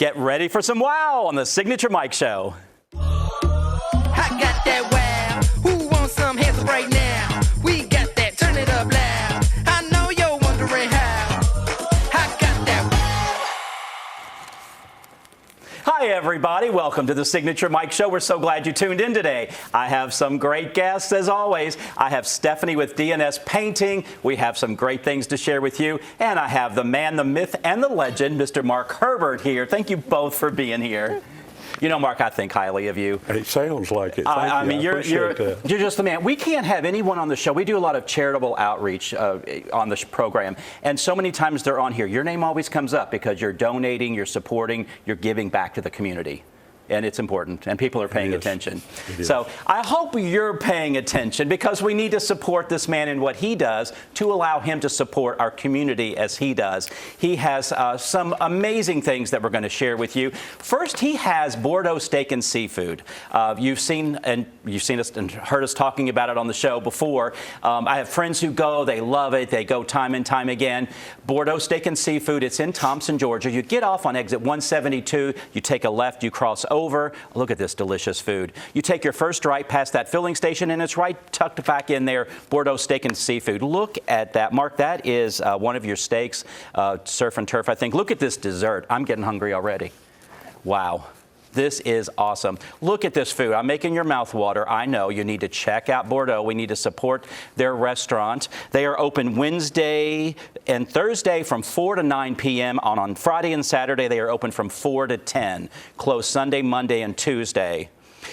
Get ready for some wow on the Signature Mike Show. I got that wow. Who wants some hands up right now? We got that. Turn it up loud. I know you're wondering how. I got that wow. Hi, everybody. Welcome to the Signature Mike Show. We're so glad you tuned in today. I have some great guests, as always. I have Stephanie with DNS Painting. We have some great things to share with you. And I have the man, the myth, and the legend, Mr. Mark Herbert here. Thank you both for being here. You know, Mark, I think highly of you. It sounds like it. I mean, you're just the man. We can't have anyone on the show. We do a lot of charitable outreach on this program, and so many times they're on here. Your name always comes up because you're donating, you're supporting, you're giving back to the community. And it's important, and people are paying attention. So I hope you're paying attention because we need to support this man in what he does to allow him to support our community as he does. He has some amazing things that we're going to share with you. First, he has Bordeaux Steak and Seafood. You've seen us and heard us talking about it on the show before. I have friends who go, they love it, they go time and time again. Bordeaux Steak and Seafood, it's in Thompson, Georgia. You get off on exit 172, you take a left, you cross over. Look at this delicious food. You take your first right past that filling station, and it's right tucked back in there, Bordeaux Steak and Seafood. Look at that, Mark. That is one of your steaks, surf and turf, I think. Look at this dessert. I'm getting hungry already. Wow. This is awesome. Look at this food. I'm making your mouth water. I know you need to check out Bordeaux. We need to support their restaurant. They are open Wednesday and Thursday from 4 to 9 p.m. On Friday and Saturday, they are open from 4 to 10. Closed Sunday, Monday, and Tuesday.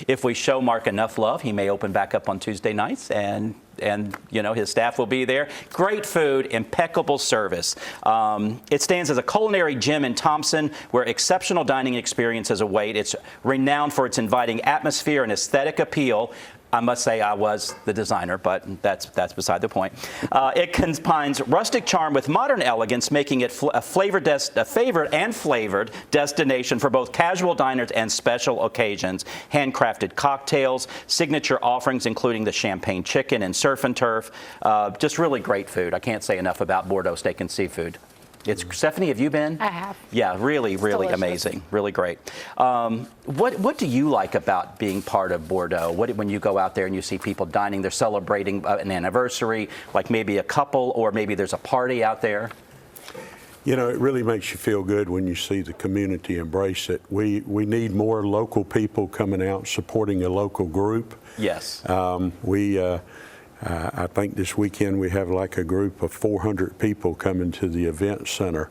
If we show Mark enough love, he may open back up on Tuesday nights, and you know, his staff will be there. Great food, impeccable service. It stands as a culinary gem in Thompson where exceptional dining experiences await. It's renowned for its inviting atmosphere and aesthetic appeal. I must say I was the designer, but that's beside the point. It combines rustic charm with modern elegance, making it a favored and flavored destination for both casual diners and special occasions. Handcrafted cocktails, signature offerings including the champagne chicken and surf and turf. Just really great food. I can't say enough about Bordeaux Steak and Seafood. Stephanie, have you been? I have. Yeah, really amazing. Really great. What do you like about being part of Bordeaux? When you go out there and you see people dining, they're celebrating an anniversary, like maybe a couple, or maybe there's a party out there? You know, it really makes you feel good when you see the community embrace it. We need more local people coming out supporting a local group. Yes. I think this weekend we have like a group of 400 people coming to the event center.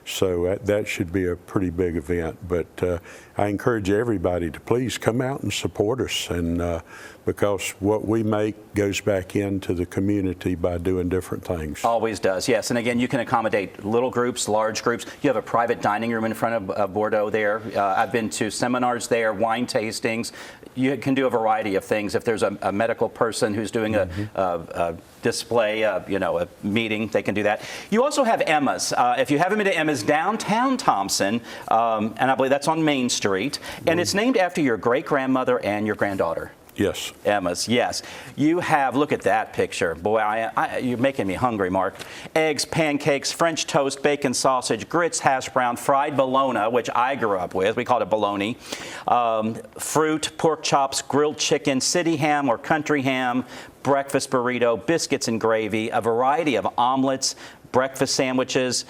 So that should be a pretty big event. But I encourage everybody to please come out and support us, and because what we make goes back into the community by doing different things. Always does, yes. And again, you can accommodate little groups, large groups. You have a private dining room in front of Bordeaux there. I've been to seminars there, wine tastings. You can do a variety of things. If there's a medical person who's doing a display, a meeting, they can do that. You also have Emma's. If you haven't been to Emma's downtown Thompson, and I believe that's on Main Street, and it's named after your great-grandmother and your granddaughter. Yes. Emma's, yes. You have, look at that picture. Boy, you're making me hungry, Mark. Eggs, pancakes, French toast, bacon sausage, grits, hash brown, fried bologna, which I grew up with. We called it bologna. Fruit, pork chops, grilled chicken, city ham or country ham, breakfast burrito, biscuits and gravy, a variety of omelets, breakfast sandwiches.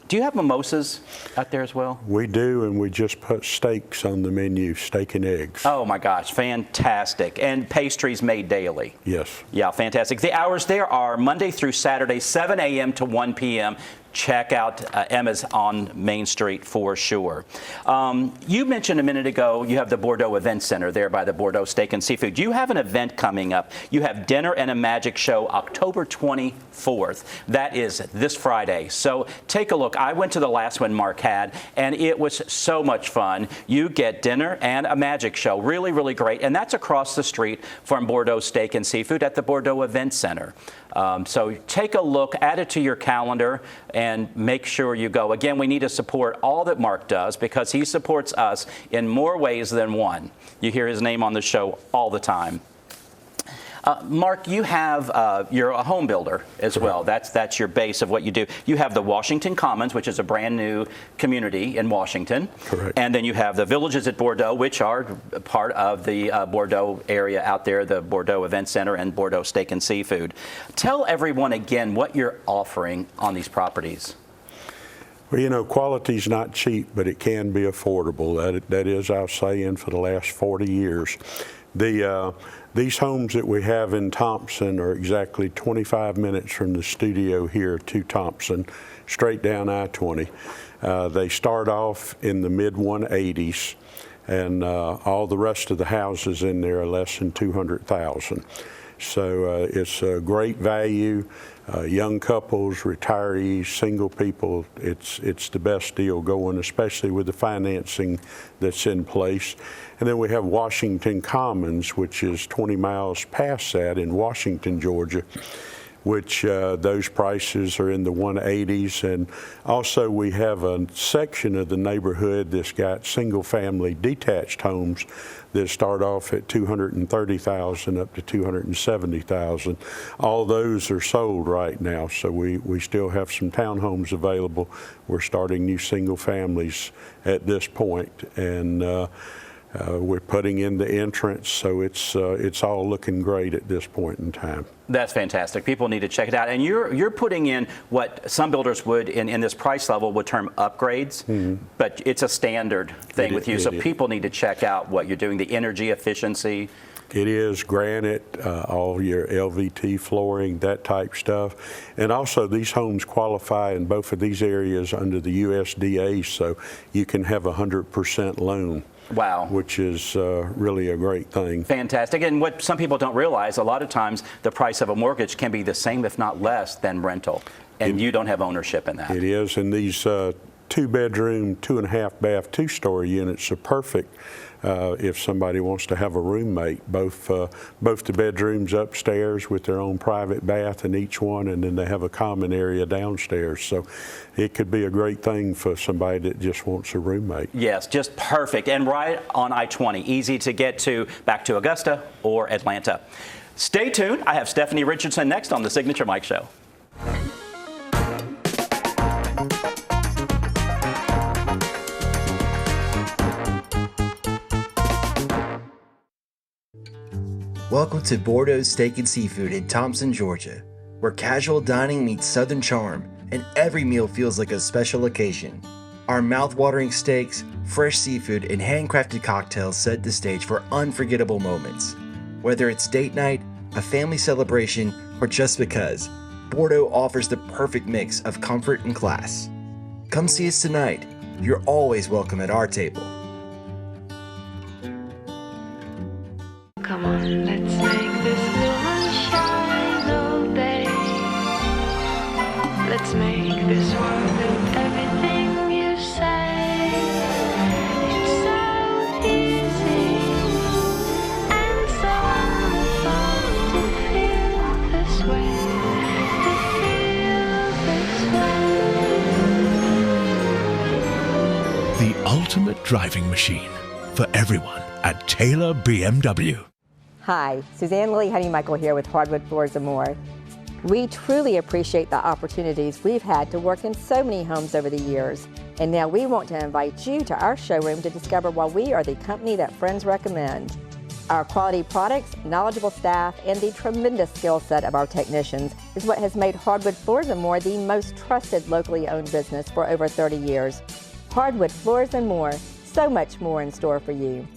Do you have mimosas out there as well? We do, and we just put steaks on the menu, steak and eggs. Oh my gosh, fantastic. And pastries made daily. Yes. Yeah, fantastic. The hours there are Monday through Saturday, 7 a.m. to 1 p.m. Check out Emma's on Main Street for sure. You mentioned a minute ago you have the Bordeaux Event Center there by the Bordeaux Steak and Seafood. You have an event coming up. You have dinner and a magic show October 24th. That is this Friday. So take a look. I went to the last one Mark had, and it was so much fun. You get dinner and a magic show. Really, really great. And that's across the street from Bordeaux Steak and Seafood at the Bordeaux Event Center. So take a look, add it to your calendar, and make sure you go. Again, we need to support all that Mark does because he supports us in more ways than one. You hear his name on the show all the time. Mark, you have you're a home builder as well. That's your base of what you do. You have the Washington Commons, which is a brand new community in Washington. Correct. And then you have the Villages at Bordeaux, which are part of the Bordeaux area out there, the Bordeaux Event Center and Bordeaux Steak and Seafood. Tell everyone again what you're offering on these properties. Well, you know, quality's not cheap, but it can be affordable. That is our saying for the last 40 years. These homes that we have in Thompson are exactly 25 minutes from the studio here to Thompson, straight down I-20. They start off in the mid-180s, and all the rest of the houses in there are less than $200,000. So it's a great value. Young couples, retirees, single people, it's the best deal going, especially with the financing that's in place. And then we have Washington Commons, which is 20 miles past that in Washington, Georgia, which those prices are in the 180s. And also we have a section of the neighborhood that's got single-family detached homes that start off at $230,000 up to $270,000. All those are sold right now, so we still have some townhomes available. We're starting new single families at this point, and we're putting in the entrance, so it's all looking great at this point in time. That's fantastic. People need to check it out. And you're putting in what some builders would, in this price level, would term upgrades, but it's a standard thing with you. So people need to check out what you're doing, the energy efficiency. It is granite, all your LVT flooring, that type stuff. And also these homes qualify in both of these areas under the USDA, so you can have 100% loan. Wow. Which is really a great thing. Fantastic. And what some people don't realize, a lot of times the price of a mortgage can be the same, if not less, than rental. And you don't have ownership in that. It is. And these 2-bedroom, 2.5-bath, 2-story units are perfect if somebody wants to have a roommate. Both the bedrooms upstairs with their own private bath in each one, and then they have a common area downstairs. So it could be a great thing for somebody that just wants a roommate. Yes, just perfect. And right on I-20, easy to get to back to Augusta or Atlanta. Stay tuned. I have Stephanie Richardson next on The Signature Mike Show. Welcome to Bordeaux Steak and Seafood in Thompson, Georgia, where casual dining meets southern charm and every meal feels like a special occasion. Our mouth-watering steaks, fresh seafood, and handcrafted cocktails set the stage for unforgettable moments. Whether it's date night, a family celebration, or just because, Bordeaux offers the perfect mix of comfort and class. Come see us tonight. You're always welcome at our table. Come on, let's make this moon shine all day. Let's make this world do everything you say. It's so easy and so fun to feel this way. The ultimate driving machine for everyone at Taylor BMW. Hi, Suzanne Lilly Honeymichael here with Hardwood Floors & More. We truly appreciate the opportunities we've had to work in so many homes over the years. And now we want to invite you to our showroom to discover why we are the company that friends recommend. Our quality products, knowledgeable staff, and the tremendous skill set of our technicians is what has made Hardwood Floors & More the most trusted locally owned business for over 30 years. Hardwood Floors & More, so much more in store for you.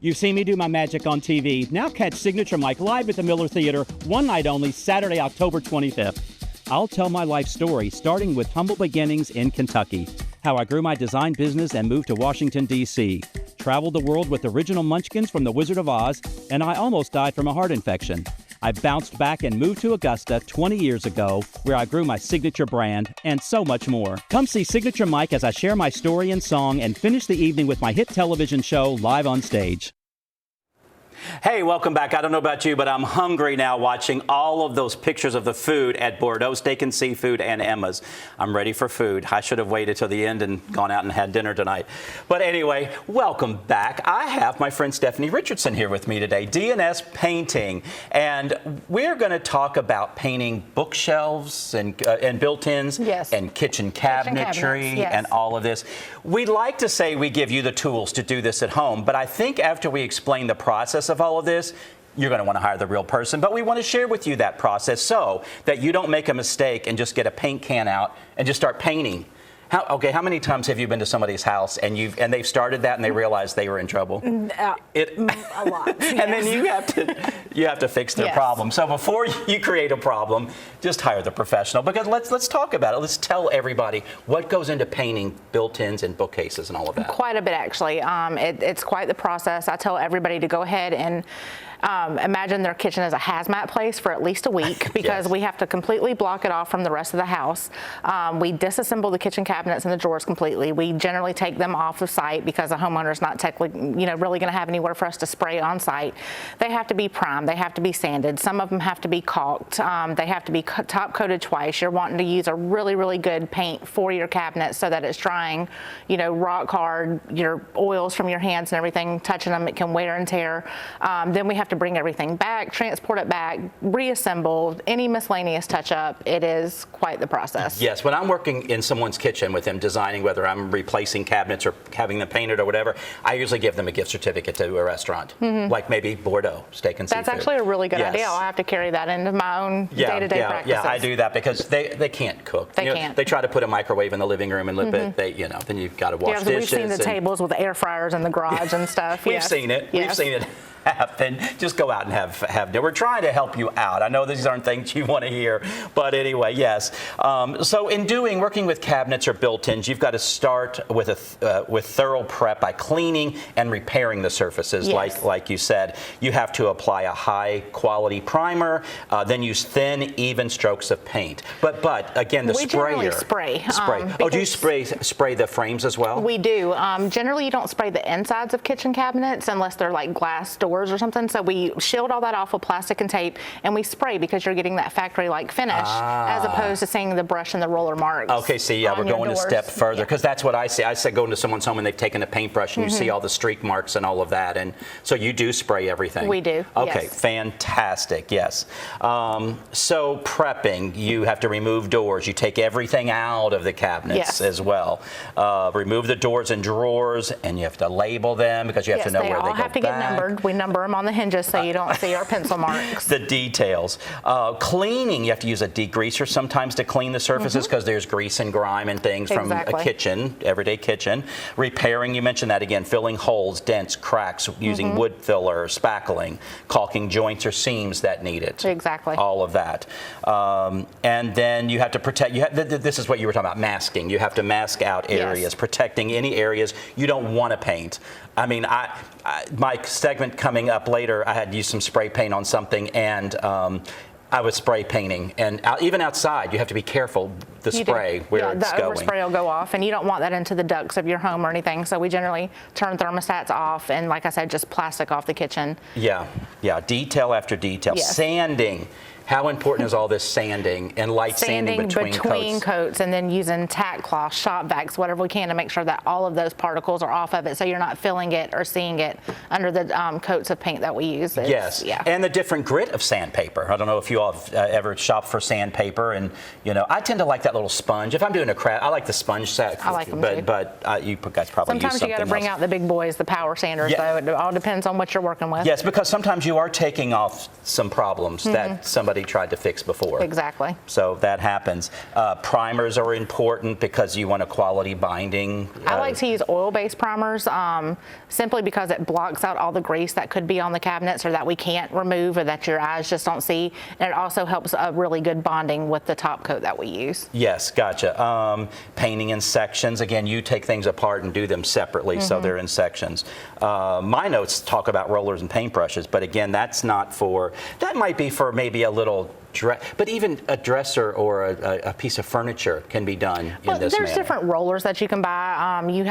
You've seen me do my magic on TV. Now catch Signature Mike live at the Miller Theater, one night only, Saturday, October 25th. I'll tell my life story, starting with humble beginnings in Kentucky, how I grew my design business and moved to Washington, D.C., traveled the world with original munchkins from The Wizard of Oz, and I almost died from a heart infection. I bounced back and moved to Augusta 20 years ago, where I grew my signature brand, and so much more. Come see Signature Mike as I share my story and song and finish the evening with my hit television show live on stage. Hey, welcome back. I don't know about you, but I'm hungry now watching all of those pictures of the food at Bordeaux Steak and Seafood and Emma's. I'm ready for food. I should have waited till the end and gone out and had dinner tonight. But anyway, welcome back. I have my friend Stephanie Richardson here with me today, D&S Painting. And we're going to talk about painting bookshelves and built-ins Yes. and kitchen cabinetry yes. and all of this. We'd like to say we give you the tools to do this at home, but I think after we explain the process of all of this, you're going to want to hire the real person. But we want to share with you that process so that you don't make a mistake and just get a paint can out and just start painting. How many times have you been to somebody's house and they've started that and they realized they were in trouble? A lot. And then you have to fix their Yes. problem. So before you create a problem, just hire the professional. Because let's talk about it. Let's tell everybody what goes into painting built-ins and bookcases and all of that. Quite a bit, actually. It's quite the process. I tell everybody to go ahead and imagine their kitchen as a hazmat place for at least a week because Yes. we have to completely block it off from the rest of the house. We disassemble the kitchen cabinets and the drawers completely. We generally take them off of site because the homeowner's not technically, really going to have anywhere for us to spray on site. They have to be primed. They have to be sanded. Some of them have to be caulked. They have to be top coated twice. You're wanting to use a really, really good paint for your cabinet so that it's drying, rock hard. Your oils from your hands and everything, touching them, it can wear and tear. Then we have to bring everything back, transport it back, reassemble, any miscellaneous touch-up. It is quite the process. Yes, when I'm working in someone's kitchen with them designing, whether I'm replacing cabinets or having them painted or whatever, I usually give them a gift certificate to a restaurant, like maybe Bordeaux Steak and Seafood. That's actually a really good Yes. idea. I'll have to carry that into my own day-to-day practices. Yeah, I do that because they can't cook. They can't. They try to put a microwave in the living room and then you've got to wash Yeah, so dishes. we've seen the and- tables with air fryers in the garage and stuff. We've yes. seen it. Yes. We've seen it happen. Just go out and have dinner. We're trying to help you out. I know these aren't things you want to hear, but anyway, yes. So in working with cabinets or built-ins, you've got to start with with thorough prep by cleaning and repairing the surfaces, Yes. like you said. You have to apply a high-quality primer, then use thin, even strokes of paint. But again, the We sprayer. generally spray, Do you because- spray the frames as well? We do. Generally, you don't spray the insides of kitchen cabinets unless they're like glass doors or something. So we shield all that off with plastic and tape, and we spray because you're getting that factory-like finish as opposed to seeing the brush and the roller marks. Okay, see, on we're your going a doors. step further Yeah. because that's what I see. I say go into someone's home and they've taken a paintbrush and you see all the streak marks and all of that. And so you do spray everything. We do, Okay, yes. fantastic, yes. So prepping, you have to remove doors. You take everything out of the cabinets Yes. as well. Remove the doors and drawers, and you have to label them because you have to know where they go all have to get back. numbered. We number them on the hinges so you don't see our pencil marks. The details. Cleaning, you have to use a degreaser sometimes to clean the surfaces because there's grease and grime and things from a Exactly. kitchen, everyday kitchen. Repairing, you mentioned that again, filling holes, dents, cracks, using wood filler, spackling, caulking joints or seams that need it. Exactly. All of that. And then you have to protect, this is what you were talking about, masking. You have to mask out areas, Yes. protecting any areas you don't want to paint. I mean, my segment coming up later, I had used some spray paint on something and I was spray painting, and even outside, you have to be careful the You do. spray where it's the going. overspray will go off, and you don't want that into the ducts of your home or anything. So we generally turn thermostats off, and like I said, just plastic off the kitchen. Yeah, detail after detail. Yes. Sanding. How important is all this sanding and light sanding between coats, and then using tack cloth, shop vacs, whatever we can to make sure that all of those particles are off of it, so you're not feeling it or seeing it under the coats of paint that we use. Yes, Yeah. and the different grit of sandpaper. I don't know if you all have ever shopped for sandpaper, and I tend to like that little sponge. If I'm doing a craft, I like the sponge set. I like them too. But you guys probably use Sometimes you something got to bring else. out the big boys, the power sanders, Yeah. though. It all depends on what you're working with. Yes, because sometimes you are taking off some problems that somebody tried to fix before. Exactly. So that happens. Primers are important because you want a quality binding. I like to use oil-based primers simply because it blocks out all the grease that could be on the cabinets or that we can't remove or that your eyes just don't see. And it also helps a really good bonding with the top coat that we use. Yes, gotcha. Painting in sections. Again, you take things apart and do them separately, so they're in sections. My notes talk about rollers and paintbrushes, but again, that's not for, that might be for maybe a little but even a dresser or a piece of furniture can be done in this There's manner. different rollers that you can buy.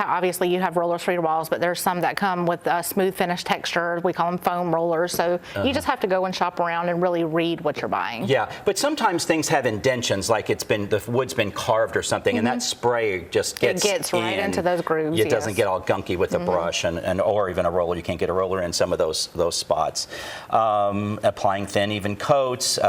Obviously you have rollers for your walls, but there's some that come with a smooth finish texture. We call them foam rollers. So you just have to go and shop around and really read what you're buying. Yeah, but sometimes things have indentions, like the wood's been carved or something, and that spray just gets right into those grooves. It doesn't get all gunky with a brush and or even a roller. You can't get a roller in some of those spots. Applying thin, even coats,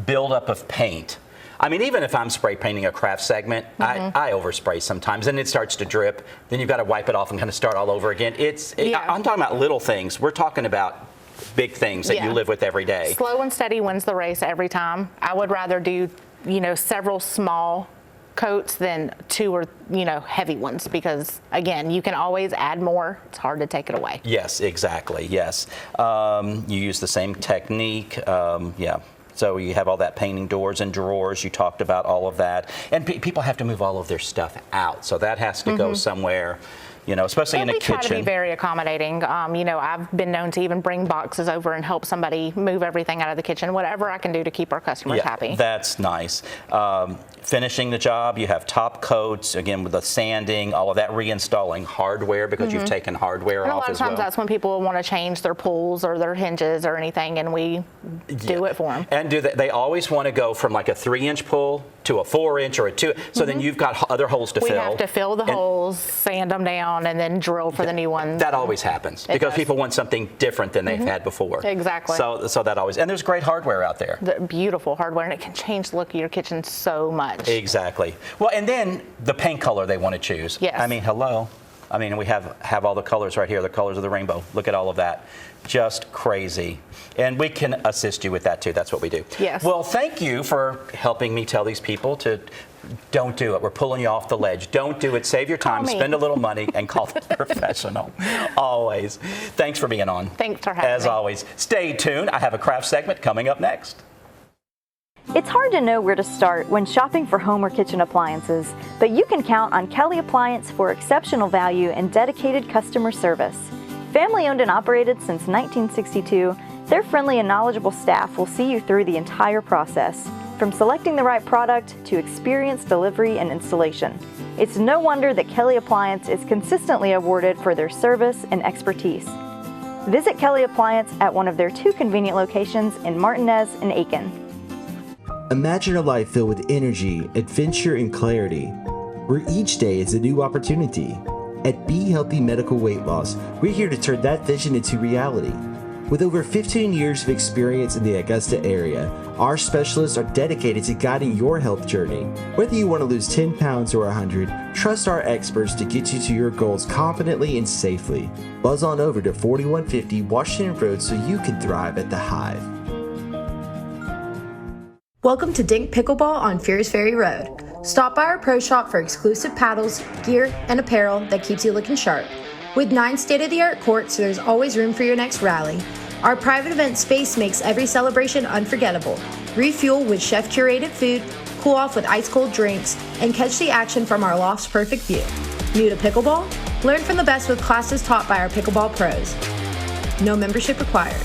buildup of paint. I mean, even if I'm spray painting a craft segment, I overspray sometimes, and it starts to drip. Then you've got to wipe it off and kind of start all over again. I'm talking about little things. We're talking about big things that you live with every day. Slow and steady wins the race every time. I would rather do, several small coats than 2 or heavy ones, because again, you can always add more. It's hard to take it away. Yes, exactly. Yes, you use the same technique. So you have all that painting doors and drawers. You talked about all of that, and people have to move all of their stuff out, so that has to go somewhere. Especially in a kitchen. We try to be very accommodating. I've been known to even bring boxes over and help somebody move everything out of the kitchen, whatever I can do to keep our customers happy. That's nice. Finishing the job, you have top coats, again with the sanding, all of that, reinstalling hardware because you've taken hardware And off a lot of as well. times that's when people want to change their pulls or their hinges or anything, and we do it for them. And they always want to go from like a 3-inch pull to a 4-inch or a 2. So then you've got other holes to We fill. have to fill the holes, sand them down, and then drill for the new ones. That always happens It because does. people want something different than they've had before. Exactly. So that always, and there's great hardware out there. The beautiful hardware, and it can change the look of your kitchen so much. Exactly. Well, and then the paint color they want to choose. Yes. I mean, hello. I mean, we have all the colors right here, the colors of the rainbow. Look at all of that. Just crazy. And we can assist you with that too. That's what we do. Yes. Well, thank you for helping me tell these people to don't do it. We're pulling you off the ledge. Don't do it. Save your time. Call me. Spend a little money and call the professional. Always. Thanks for being on. Thanks for having As me. always. Stay tuned. I have a craft segment coming up next. It's hard to know where to start when shopping for home or kitchen appliances, but you can count on Kelly Appliance for exceptional value and dedicated customer service. Family owned and operated since 1962, their friendly and knowledgeable staff will see you through the entire process, from selecting the right product to experienced delivery and installation. It's no wonder that Kelly Appliance is consistently awarded for their service and expertise. Visit Kelly Appliance at one of their 2 convenient locations in Martinez and Aiken. Imagine a life filled with energy, adventure, and clarity, where each day is a new opportunity. At Be Healthy Medical Weight Loss, we're here to turn that vision into reality. With over 15 years of experience in the Augusta area, our specialists are dedicated to guiding your health journey. Whether you want to lose 10 pounds or 100, trust our experts to get you to your goals confidently and safely. Buzz on over to 4150 Washington Road so you can thrive at the Hive. Welcome to Dink Pickleball on Fierce Ferry Road. Stop by our pro shop for exclusive paddles, gear, and apparel that keeps you looking sharp. With 9 state-of-the-art courts, there's always room for your next rally. Our private event space makes every celebration unforgettable. Refuel with chef-curated food, cool off with ice-cold drinks, and catch the action from our loft's perfect view. New to pickleball? Learn from the best with classes taught by our pickleball pros. No membership required.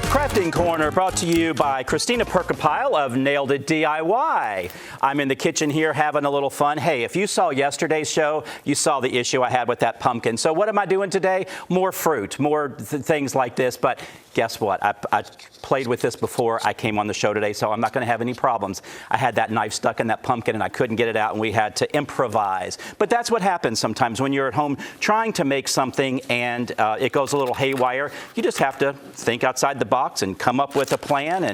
Crafting Corner brought to you by Christina Perkapile of Nailed It DIY. I'm in the kitchen here having a little fun. Hey, if you saw yesterday's show, you saw the issue I had with that pumpkin. So what am I doing today? More fruit, more things like this. But guess what? I played with this before I came on the show today, so I'm not going to have any problems. I had that knife stuck in that pumpkin and I couldn't get it out, and we had to improvise. But that's what happens sometimes when you're at home trying to make something and it goes a little haywire. You just have to think outside the box and come up with a plan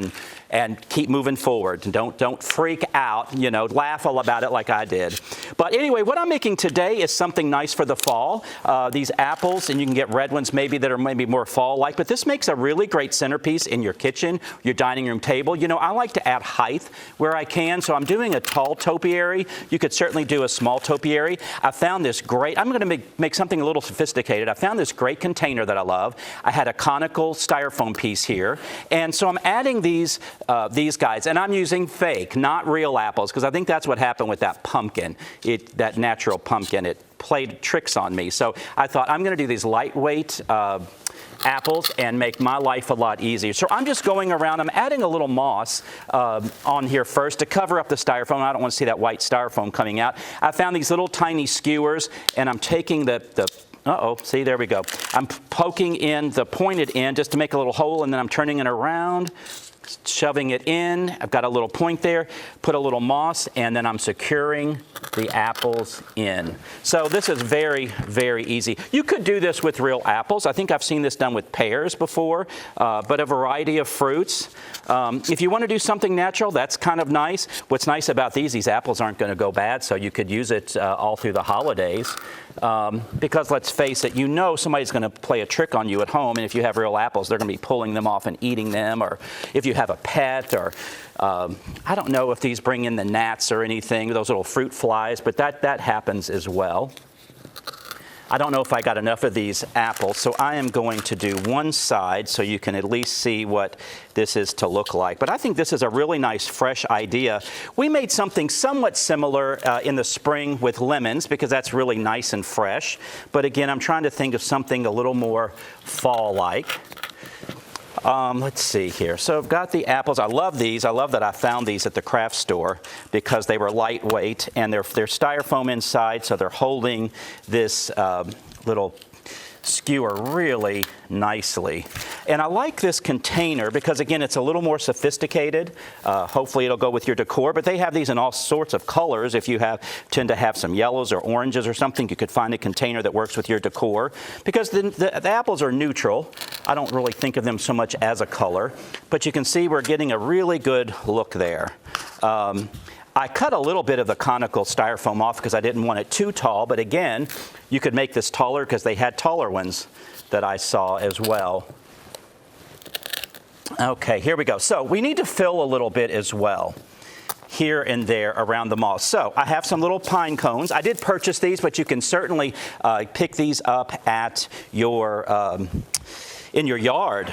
and keep moving forward. And don't freak out, laugh all about it like I did. But anyway, what I'm making today is something nice for the fall. These apples, and you can get red ones maybe that are maybe more fall-like, but this makes a really great centerpiece in your kitchen, your dining room table. I like to add height where I can, so I'm doing a tall topiary. You could certainly do a small topiary. I found this great, I'm going to make something a little sophisticated. I found this great container that I love. I had a conical styrofoam piece here, and so I'm adding these guys, and I'm using fake, not real apples, because I think that's what happened with that pumpkin, that natural pumpkin. It played tricks on me. So I thought I'm going to do these lightweight apples and make my life a lot easier. So I'm just going around, I'm adding a little moss on here first to cover up the styrofoam. I don't want to see that white styrofoam coming out. I found these little tiny skewers, and I'm taking see, there we go. I'm poking in the pointed end just to make a little hole, and then I'm turning it around, shoving it in. I've got a little point there, put a little moss, and then I'm securing the apples in. So this is very, very easy. You could do this with real apples. I think I've seen this done with pears before, but a variety of fruits. If you want to do something natural, that's kind of nice. What's nice about these apples aren't going to go bad, so you could use it all through the holidays. Because let's face it, somebody's going to play a trick on you at home, and if you have real apples, they're going to be pulling them off and eating them, or if you have a pet, or I don't know if these bring in the gnats or anything, those little fruit flies, but that happens as well. I don't know if I got enough of these apples, so I am going to do one side so you can at least see what this is to look like. But I think this is a really nice, fresh idea. We made something somewhat similar in the spring with lemons because that's really nice and fresh. But again, I'm trying to think of something a little more fall-like. Let's see here. So I've got the apples. I love these. I love that I found these at the craft store because they were lightweight and they're styrofoam inside, so they're holding this little skewer really nicely. And I like this container because, again, it's a little more sophisticated. Hopefully it'll go with your decor, but they have these in all sorts of colors. If you tend to have some yellows or oranges or something, you could find a container that works with your decor because the apples are neutral. I don't really think of them so much as a color, but you can see we're getting a really good look there. I cut a little bit of the conical styrofoam off because I didn't want it too tall, but again, you could make this taller because they had taller ones that I saw as well. Okay, here we go. So we need to fill a little bit as well here and there around the moss. So I have some little pine cones. I did purchase these, but you can certainly pick these up at your in your yard.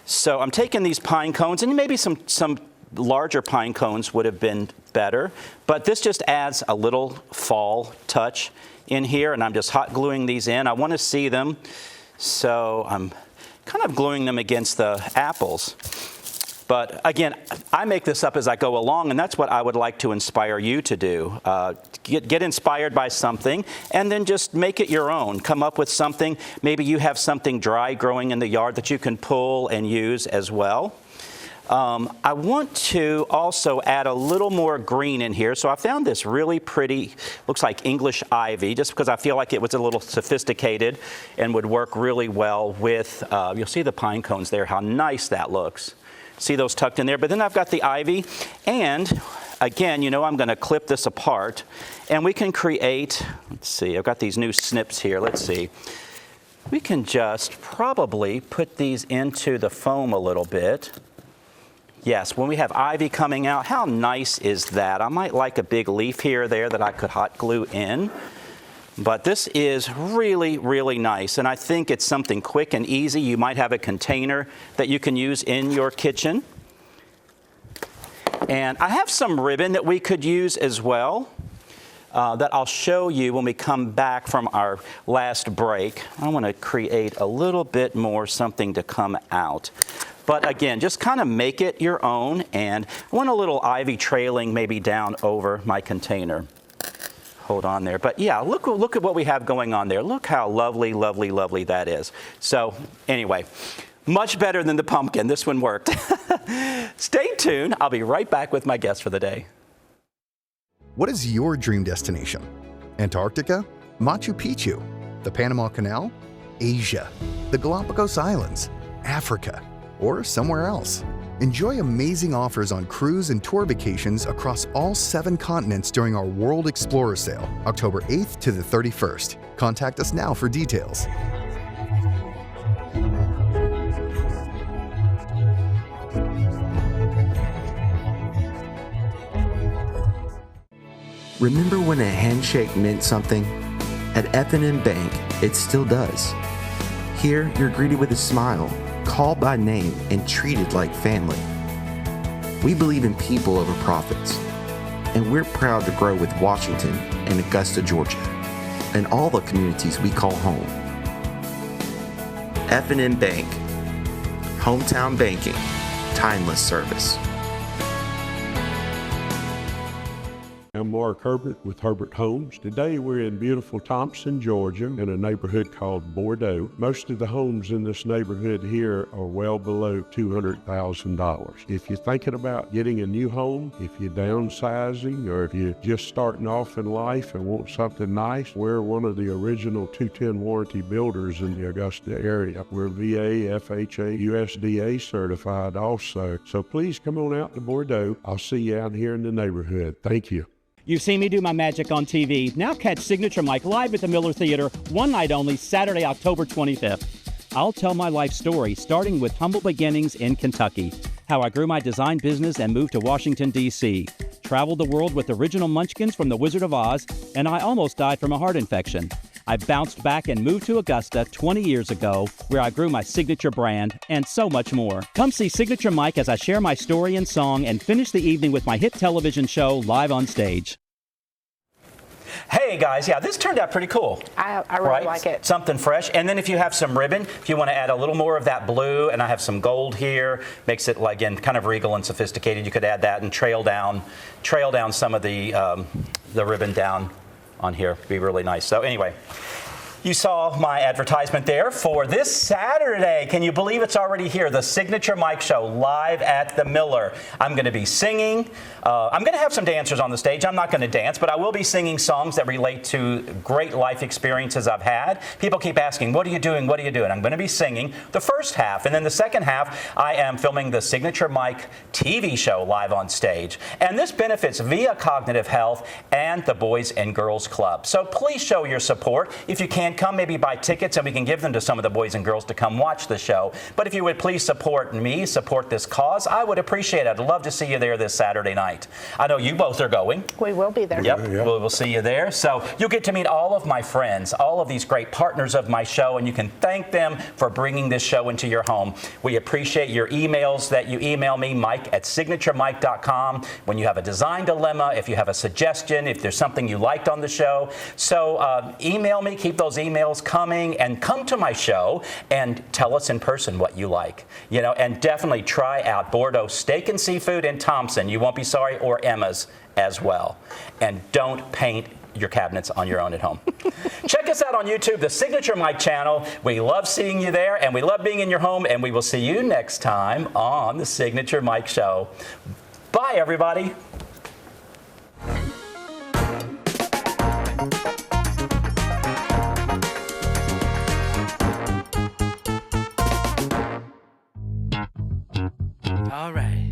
So I'm taking these pine cones, and maybe some larger pine cones would have been better, but this just adds a little fall touch in here, and I'm just hot gluing these in. I want to see them, so I'm kind of gluing them against the apples. But again, I make this up as I go along, and that's what I would like to inspire you to do. Get inspired by something, and then just make it your own. Come up with something. Maybe you have something dry growing in the yard that you can pull and use as well. I want to also add a little more green in here. So I found this really pretty, looks like English ivy, just because I feel like it was a little sophisticated and would work really well with, you'll see the pine cones there, how nice that looks. See those tucked in there? But then I've got the ivy, and again, I'm going to clip this apart, and we can create, let's see, I've got these new snips here, let's see. We can just probably put these into the foam a little bit. Yes, when we have ivy coming out, how nice is that? I might like a big leaf here or there that I could hot glue in. But this is really, really nice. And I think it's something quick and easy. You might have a container that you can use in your kitchen. And I have some ribbon that we could use as well that I'll show you when we come back from our last break. I want to create a little bit more something to come out. But again, just kind of make it your own, and I want a little ivy trailing maybe down over my container. Hold on there. But yeah, look at what we have going on there. Look how lovely, lovely, lovely that is. So anyway, much better than the pumpkin. This one worked. Stay tuned. I'll be right back with my guest for the day. What is your dream destination? Antarctica? Machu Picchu? The Panama Canal? Asia? The Galapagos Islands? Africa? Or somewhere else? Enjoy amazing offers on cruise and tour vacations across all 7 continents during our World Explorer Sale, October 8th to the 31st. Contact us now for details. Remember when a handshake meant something? At F&M Bank, it still does. Here, you're greeted with a smile, called by name, and treated like family. We believe in people over profits, and we're proud to grow with Washington and Augusta, Georgia, and all the communities we call home. F&M Bank, hometown banking, timeless service. I'm Mark Herbert with Herbert Homes. Today we're in beautiful Thompson, Georgia, in a neighborhood called Bordeaux. Most of the homes in this neighborhood here are well below $200,000. If you're thinking about getting a new home, if you're downsizing, or if you're just starting off in life and want something nice, we're one of the original 210 warranty builders in the Augusta area. We're VA, FHA, USDA certified also. So please come on out to Bordeaux. I'll see you out here in the neighborhood. Thank you. You've seen me do my magic on TV. Now catch Signature Mike live at the Miller Theater, one night only, Saturday, October 25th. I'll tell my life story, starting with humble beginnings in Kentucky, how I grew my design business and moved to Washington, D.C., traveled the world with original munchkins from The Wizard of Oz, and I almost died from a heart infection. I bounced back and moved to Augusta 20 years ago, where I grew my signature brand, and so much more. Come see Signature Mike as I share my story and song and finish the evening with my hit television show live on stage. Hey guys, yeah, this turned out pretty cool. I really like it. Something fresh. And then if you have some ribbon, if you want to add a little more of that blue, and I have some gold here, makes it, like, again, kind of regal and sophisticated. You could add that and trail down some of the ribbon down on here. It'd be really nice. So anyway, you saw my advertisement there for this Saturday. Can you believe it's already here? The Signature Mike Show live at the Miller. I'm going to be singing. I'm going to have some dancers on the stage. I'm not going to dance, but I will be singing songs that relate to great life experiences I've had. People keep asking, what are you doing? What are you doing? I'm going to be singing the first half, and then the second half, I am filming the Signature Mike TV show live on stage. And this benefits Via Cognitive Health and the Boys and Girls Club. So please show your support. If you can, come maybe buy tickets and we can give them to some of the boys and girls to come watch the show. But if you would please support me, support this cause, I would appreciate it. I'd love to see you there this Saturday night. I know you both are going. We will be there. Yep, we'll see you there. So you'll get to meet all of my friends, all of these great partners of my show, and you can thank them for bringing this show into your home. We appreciate your emails that you email me, Mike@signaturemike.com, when you have a design dilemma, if you have a suggestion, if there's something you liked on the show. So email me, keep those emails coming, and come to my show and tell us in person what you like. You know, and definitely try out Bordeaux Steak and Seafood in Thompson. You won't be sorry, or Emma's as well. And don't paint your cabinets on your own at home. Check us out on YouTube, the Signature Mike channel. We love seeing you there, and we love being in your home, and we will see you next time on the Signature Mike Show. Bye, everybody. All right.